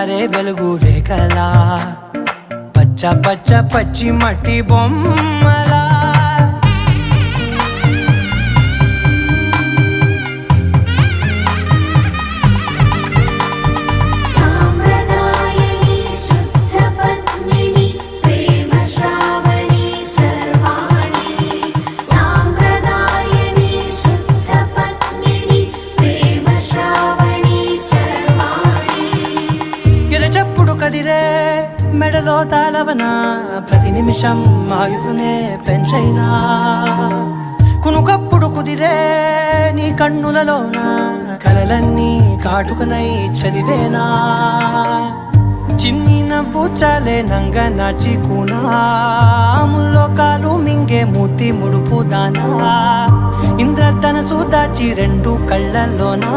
జారే వెలుగు రేఖలా పచ్చ పచ్చ పచ్చి మట్టి బొమ్మలా చెప్పుడు కదిరే మెడలో తాళవన ప్రతి నిమిషం ఆయుధునే పెంచైనా కునుకప్పుడు కుదిరే నీ కన్నులలోన కలలన్నీ కాటుకనై చదివేనా చిన్ని నవ్వు చాలే నంగ నాచి కూనాముల్లో కాలు మింగే మూతి ముడుపు దానా ఇంద్రధనసు దాచి రెండు కళ్ళల్లోనా